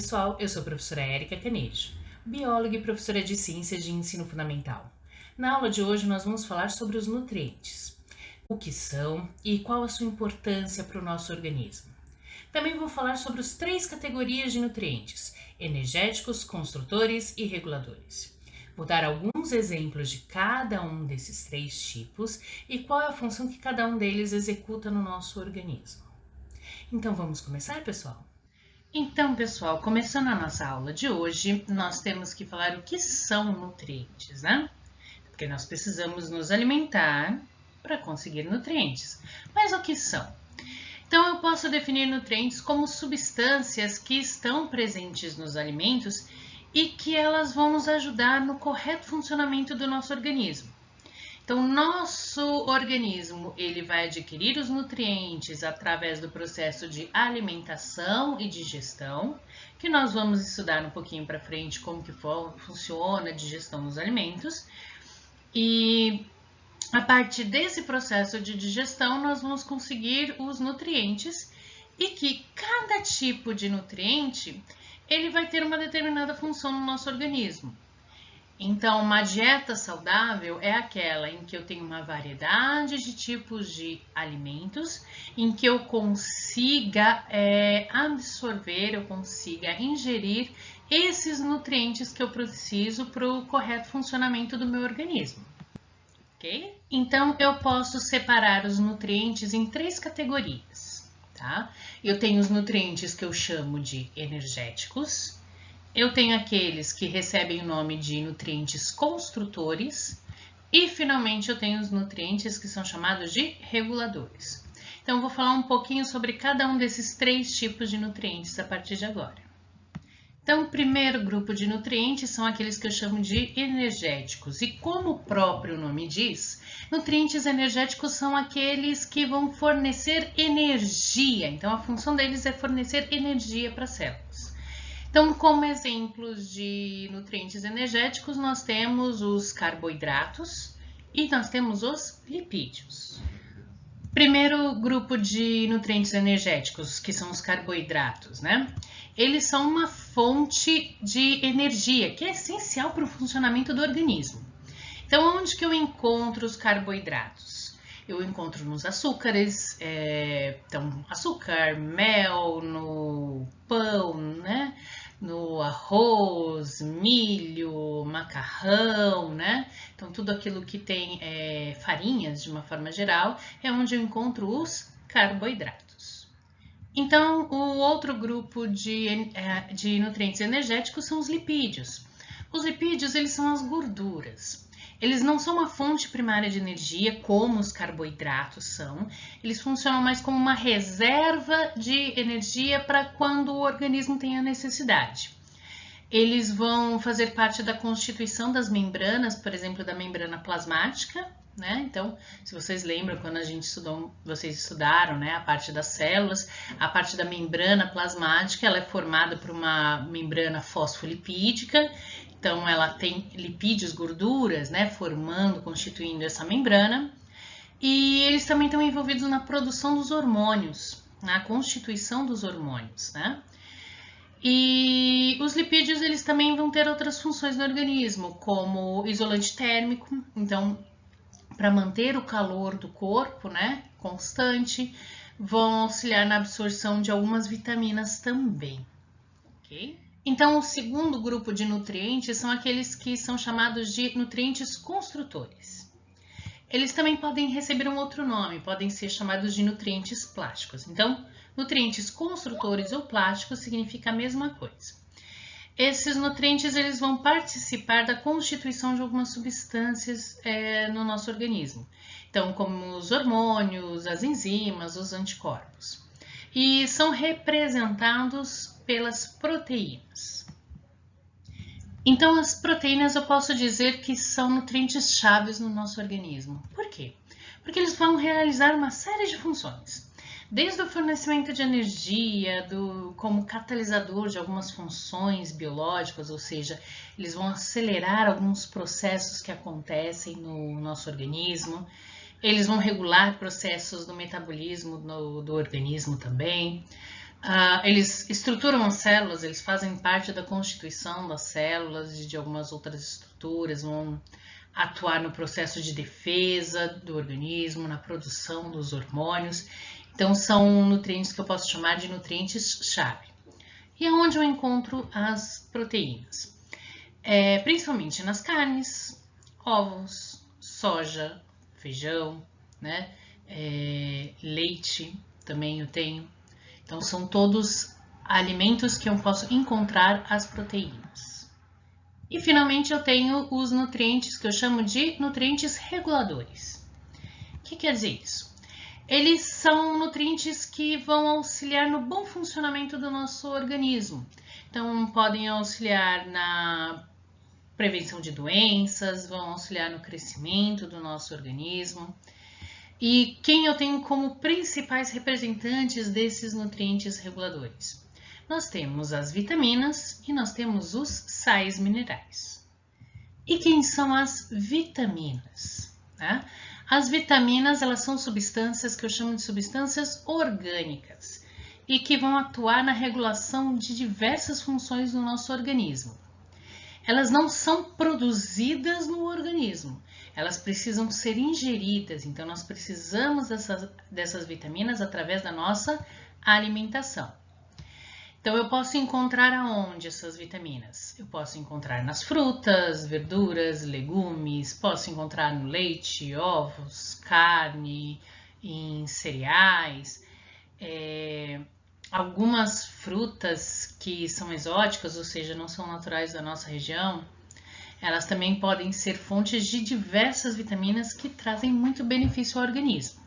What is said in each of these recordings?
pessoal, eu sou a professora Érica Canejo, bióloga e professora de Ciências de Ensino Fundamental. Na aula de hoje nós vamos falar sobre os nutrientes, o que são e qual a sua importância para o nosso organismo. Também vou falar sobre as 3 categorias de nutrientes, energéticos, construtores e reguladores. Vou dar alguns exemplos de cada um desses 3 tipos e qual é a função que cada um deles executa no nosso organismo. Então vamos começar, pessoal? Então, pessoal, começando a nossa aula de hoje, nós temos que falar o que são nutrientes, né? Porque nós precisamos nos alimentar para conseguir nutrientes. Mas o que são? Então, eu posso definir nutrientes como substâncias que estão presentes nos alimentos e que elas vão nos ajudar no correto funcionamento do nosso organismo. Então, nosso organismo ele vai adquirir os nutrientes através do processo de alimentação e digestão, que nós vamos estudar um pouquinho para frente como que funciona a digestão dos alimentos. E a partir desse processo de digestão, nós vamos conseguir os nutrientes e que cada tipo de nutriente ele vai ter uma determinada função no nosso organismo. Então, uma dieta saudável é aquela em que eu tenho uma variedade de tipos de alimentos, em que eu consiga absorver, eu consiga ingerir esses nutrientes que eu preciso para o correto funcionamento do meu organismo. Ok? Então, eu posso separar os nutrientes em 3 categorias, tá? Eu tenho os nutrientes que eu chamo de energéticos. Eu tenho aqueles que recebem o nome de nutrientes construtores e, finalmente, eu tenho os nutrientes que são chamados de reguladores. Então, eu vou falar um pouquinho sobre cada um desses 3 tipos de nutrientes a partir de agora. Então, o primeiro grupo de nutrientes são aqueles que eu chamo de energéticos. E como o próprio nome diz, nutrientes energéticos são aqueles que vão fornecer energia. Então, a função deles é fornecer energia para as células. Então, como exemplos de nutrientes energéticos, nós temos os carboidratos e nós temos os lipídios. Primeiro grupo de nutrientes energéticos, que são os carboidratos, né? Eles são uma fonte de energia que é essencial para o funcionamento do organismo. Então, onde que eu encontro os carboidratos? Eu encontro nos açúcares, então açúcar, mel, no pão, né? No arroz, milho, macarrão, né? Então, tudo aquilo que tem farinhas, de uma forma geral, é onde eu encontro os carboidratos. Então, o outro grupo de nutrientes energéticos são os lipídios. Os lipídios, eles são as gorduras. Eles não são uma fonte primária de energia, como os carboidratos são. Eles funcionam mais como uma reserva de energia para quando o organismo tem a necessidade. Eles vão fazer parte da constituição das membranas, por exemplo, da membrana plasmática, né? Então, se vocês lembram, quando a gente estudou, vocês estudaram, né, a parte das células, a parte da membrana plasmática, ela é formada por uma membrana fosfolipídica. Então, ela tem lipídios, gorduras, né, constituindo essa membrana. E eles também estão envolvidos na produção dos hormônios, na constituição dos hormônios, né? E os lipídios, eles também vão ter outras funções no organismo, como isolante térmico, então, para manter o calor do corpo, né, constante, vão auxiliar na absorção de algumas vitaminas também, ok? Então, o segundo grupo de nutrientes são aqueles que são chamados de nutrientes construtores. Eles também podem receber um outro nome, podem ser chamados de nutrientes plásticos. Então, nutrientes construtores ou plásticos significa a mesma coisa. Esses nutrientes eles vão participar da constituição de algumas substâncias no nosso organismo. Então, como os hormônios, as enzimas, os anticorpos. E são representados pelas proteínas. Então, as proteínas eu posso dizer que são nutrientes chaves no nosso organismo. Por quê? Porque eles vão realizar uma série de funções. Desde o fornecimento de energia, como catalisador de algumas funções biológicas, ou seja, eles vão acelerar alguns processos que acontecem no nosso organismo. Eles vão regular processos do metabolismo do organismo também. Eles estruturam as células, eles fazem parte da constituição das células e de algumas outras estruturas, vão atuar no processo de defesa do organismo, na produção dos hormônios. Então, são nutrientes que eu posso chamar de nutrientes-chave. E é onde eu encontro as proteínas? Principalmente nas carnes, ovos, soja, feijão, né? Leite também eu tenho. Então, são todos alimentos que eu posso encontrar as proteínas. E, finalmente, eu tenho os nutrientes que eu chamo de nutrientes reguladores. O que quer dizer isso? Eles são nutrientes que vão auxiliar no bom funcionamento do nosso organismo. Então, podem auxiliar na prevenção de doenças, vão auxiliar no crescimento do nosso organismo. E quem eu tenho como principais representantes desses nutrientes reguladores? Nós temos as vitaminas e nós temos os sais minerais. E quem são as vitaminas? As vitaminas, elas são substâncias que eu chamo de substâncias orgânicas e que vão atuar na regulação de diversas funções do nosso organismo. Elas não são produzidas no organismo, elas precisam ser ingeridas, então nós precisamos dessas vitaminas através da nossa alimentação. Então eu posso encontrar aonde essas vitaminas? Eu posso encontrar nas frutas, verduras, legumes, posso encontrar no leite, ovos, carne, em cereais, algumas frutas que são exóticas, ou seja, não são naturais da nossa região, elas também podem ser fontes de diversas vitaminas que trazem muito benefício ao organismo.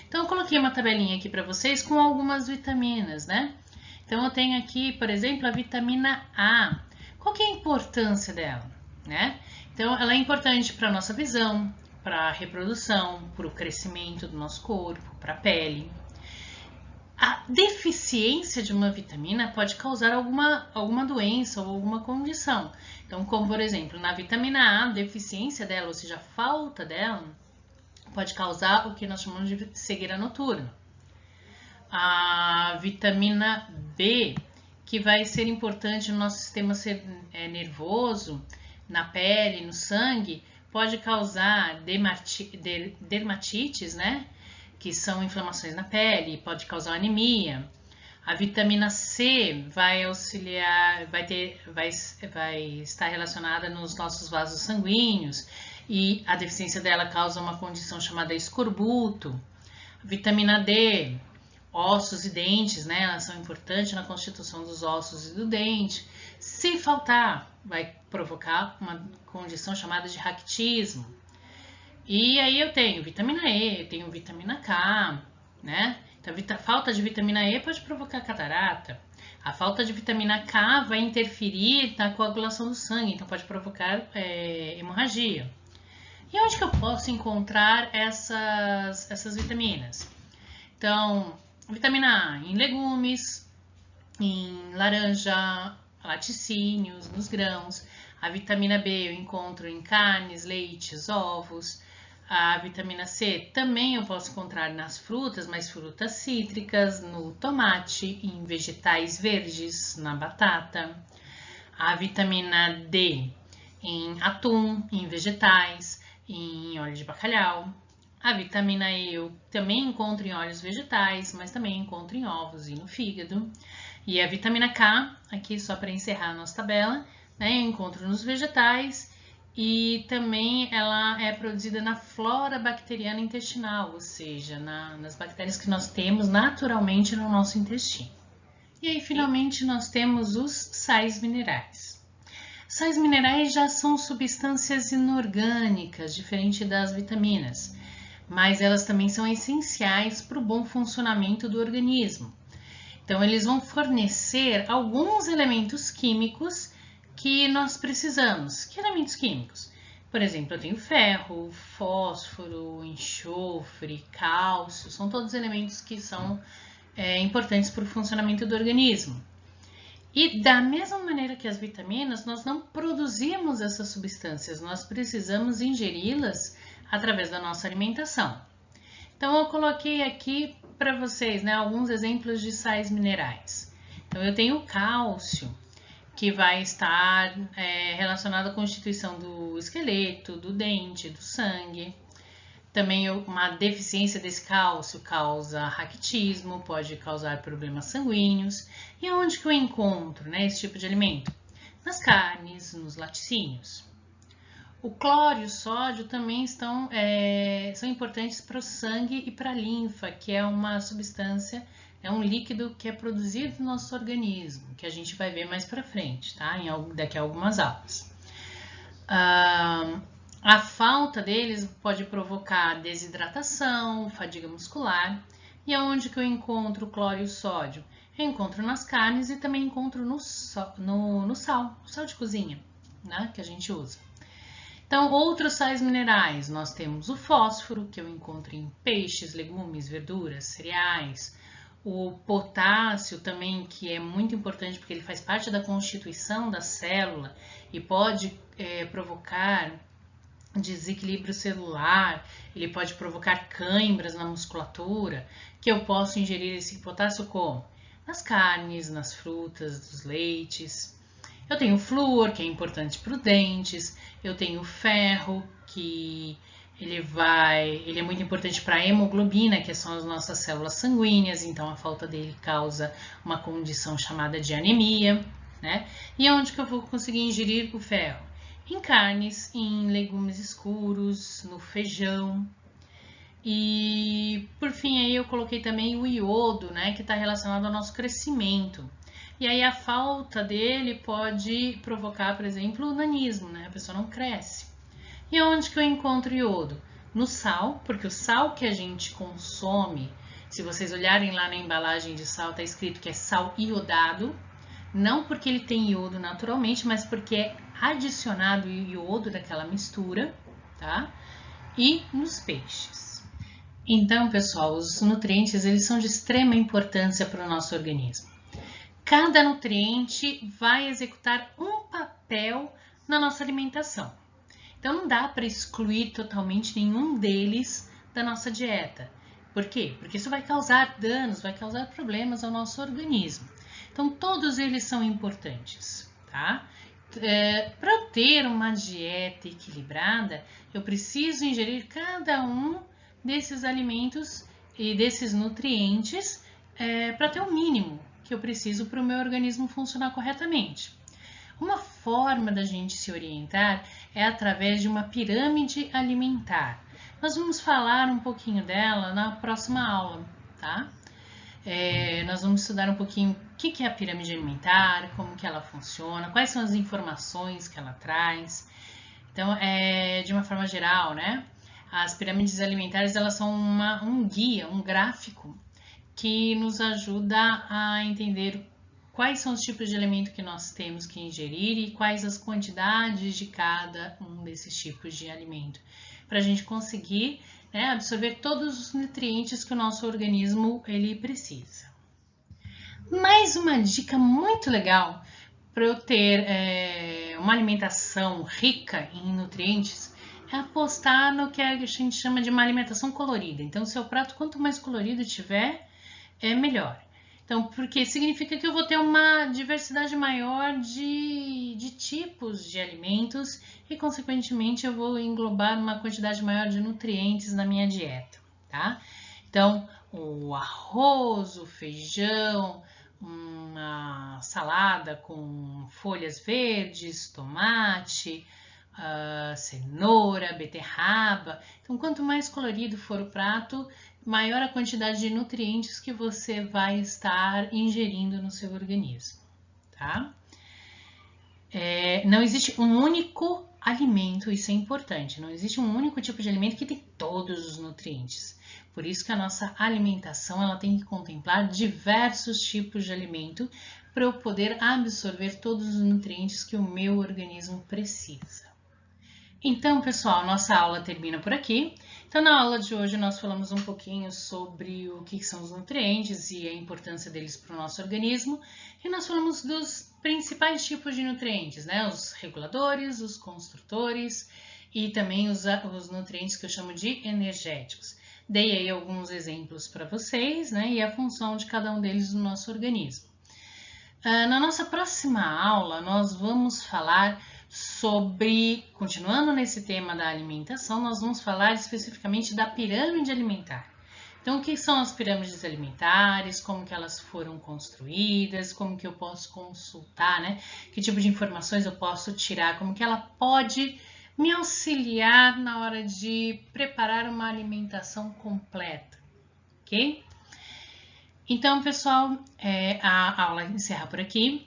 Então, eu coloquei uma tabelinha aqui para vocês com algumas vitaminas, né? Então, eu tenho aqui, por exemplo, a vitamina A. Qual que é a importância dela, né? Então, ela é importante para a nossa visão, para a reprodução, para o crescimento do nosso corpo, para a pele. A deficiência de uma vitamina pode causar alguma doença ou alguma condição. Então, como por exemplo, na vitamina A, a deficiência dela, ou seja, a falta dela, pode causar o que nós chamamos de cegueira noturna. A vitamina B, que vai ser importante no nosso sistema nervoso, na pele, no sangue, pode causar dermatites, né? Que são inflamações na pele, pode causar anemia. A vitamina C vai auxiliar, vai estar relacionada nos nossos vasos sanguíneos e a deficiência dela causa uma condição chamada escorbuto. A vitamina D, ossos e dentes, né? Elas são importantes na constituição dos ossos e do dente. Se faltar, vai provocar uma condição chamada de raquitismo. E aí eu tenho vitamina E, eu tenho vitamina K, né? Então, a falta de vitamina E pode provocar catarata. A falta de vitamina K vai interferir na coagulação do sangue, então pode provocar hemorragia. E onde que eu posso encontrar essas vitaminas? Então, vitamina A em legumes, em laranja, laticínios, nos grãos. A vitamina B eu encontro em carnes, leites, ovos. A vitamina C também eu posso encontrar nas frutas, mas frutas cítricas, no tomate, em vegetais verdes, na batata. A vitamina D em atum, em vegetais, em óleo de bacalhau. A vitamina E eu também encontro em óleos vegetais, mas também encontro em ovos e no fígado. E a vitamina K, aqui só para encerrar a nossa tabela, né, eu encontro nos vegetais e também ela é produzida na flora bacteriana intestinal, ou seja, nas bactérias que nós temos naturalmente no nosso intestino. E aí, finalmente, nós temos os sais minerais. Sais minerais já são substâncias inorgânicas, diferente das vitaminas, mas elas também são essenciais para o bom funcionamento do organismo. Então, eles vão fornecer alguns elementos químicos que nós precisamos. Que elementos químicos? Por exemplo, eu tenho ferro, fósforo, enxofre, cálcio, são todos elementos que são importantes para o funcionamento do organismo. E da mesma maneira que as vitaminas, nós não produzimos essas substâncias, nós precisamos ingeri-las através da nossa alimentação. Então, eu coloquei aqui para vocês, né, alguns exemplos de sais minerais. Então, eu tenho o cálcio, que vai estar relacionado à constituição do esqueleto, do dente, do sangue. Também uma deficiência desse cálcio causa raquitismo, pode causar problemas sanguíneos. E onde que eu encontro, né, esse tipo de alimento? Nas carnes, nos laticínios. O cloro e o sódio também são importantes para o sangue e para a linfa, que é uma substância, é um líquido que é produzido no nosso organismo, que a gente vai ver mais para frente, tá? Daqui a algumas aulas. A falta deles pode provocar desidratação, fadiga muscular. E aonde que eu encontro o cloro e o sódio? Eu encontro nas carnes e também encontro no sal de cozinha, né, que a gente usa. Então, outros sais minerais, nós temos o fósforo, que eu encontro em peixes, legumes, verduras, cereais. O potássio também, que é muito importante porque ele faz parte da constituição da célula e pode provocar desequilíbrio celular, ele pode provocar cãibras na musculatura, que eu posso ingerir esse potássio como? Nas carnes, nas frutas, nos leites. Eu tenho o flúor, que é importante para os dentes. Eu tenho o ferro, que ele é muito importante para a hemoglobina, que são as nossas células sanguíneas, então a falta dele causa uma condição chamada de anemia, né? E onde que eu vou conseguir ingerir o ferro? Em carnes, em legumes escuros, no feijão. E por fim aí eu coloquei também o iodo, né, que está relacionado ao nosso crescimento. E aí a falta dele pode provocar, por exemplo, o nanismo, né? A pessoa não cresce. E onde que eu encontro iodo? No sal, porque o sal que a gente consome, se vocês olharem lá na embalagem de sal, está escrito que é sal iodado, não porque ele tem iodo naturalmente, mas porque é adicionado o iodo daquela mistura, tá? E nos peixes. Então, pessoal, os nutrientes, eles são de extrema importância para o nosso organismo. Cada nutriente vai executar um papel na nossa alimentação. Então, não dá para excluir totalmente nenhum deles da nossa dieta. Por quê? Porque isso vai causar danos, vai causar problemas ao nosso organismo. Então, todos eles são importantes, tá? Para eu ter uma dieta equilibrada, eu preciso ingerir cada um desses alimentos e desses nutrientes para ter o mínimo que eu preciso para o meu organismo funcionar corretamente. Uma forma da gente se orientar é através de uma pirâmide alimentar. Nós vamos falar um pouquinho dela na próxima aula, tá? Nós vamos estudar um pouquinho o que é a pirâmide alimentar, como que ela funciona, quais são as informações que ela traz. Então, de uma forma geral, né? As pirâmides alimentares, elas são um guia, um gráfico que nos ajuda a entender quais são os tipos de alimento que nós temos que ingerir e quais as quantidades de cada um desses tipos de alimento, para a gente conseguir, né, absorver todos os nutrientes que o nosso organismo ele precisa. Mais uma dica muito legal para eu ter uma alimentação rica em nutrientes é apostar no que a gente chama de uma alimentação colorida. Então, seu prato, quanto mais colorido tiver, é melhor. Então, porque significa que eu vou ter uma diversidade maior de tipos de alimentos e, consequentemente, eu vou englobar uma quantidade maior de nutrientes na minha dieta, tá? Então, o arroz, o feijão, uma salada com folhas verdes, tomate, cenoura, beterraba. Então, quanto mais colorido for o prato, maior a quantidade de nutrientes que você vai estar ingerindo no seu organismo, tá? Não existe um único alimento, isso é importante, não existe um único tipo de alimento que tem todos os nutrientes. Por isso que a nossa alimentação ela tem que contemplar diversos tipos de alimento para eu poder absorver todos os nutrientes que o meu organismo precisa. Então, pessoal, nossa aula termina por aqui. Então, na aula de hoje, nós falamos um pouquinho sobre o que são os nutrientes e a importância deles para o nosso organismo. E nós falamos dos principais tipos de nutrientes, né? Os reguladores, os construtores e também os nutrientes que eu chamo de energéticos. Dei aí alguns exemplos para vocês, né? E a função de cada um deles no nosso organismo. Na nossa próxima aula, nós vamos falar sobre, continuando nesse tema da alimentação, nós vamos falar especificamente da pirâmide alimentar. Então, o que são as pirâmides alimentares, como que elas foram construídas, como que eu posso consultar, né? Que tipo de informações eu posso tirar, como que ela pode me auxiliar na hora de preparar uma alimentação completa, ok? Então, pessoal, a aula encerra por aqui.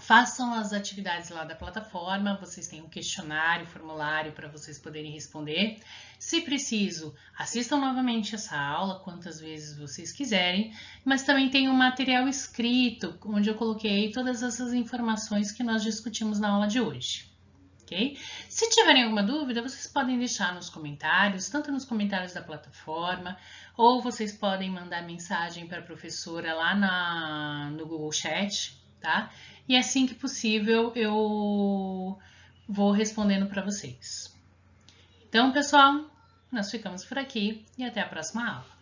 Façam as atividades lá da plataforma, vocês têm um questionário, formulário para vocês poderem responder. Se preciso, assistam novamente essa aula quantas vezes vocês quiserem, mas também tem um material escrito, onde eu coloquei todas essas informações que nós discutimos na aula de hoje. Okay? Se tiverem alguma dúvida, vocês podem deixar nos comentários, tanto nos comentários da plataforma, ou vocês podem mandar mensagem para a professora lá no Google Chat, tá? E assim que possível eu vou respondendo para vocês. Então, pessoal, nós ficamos por aqui e até a próxima aula.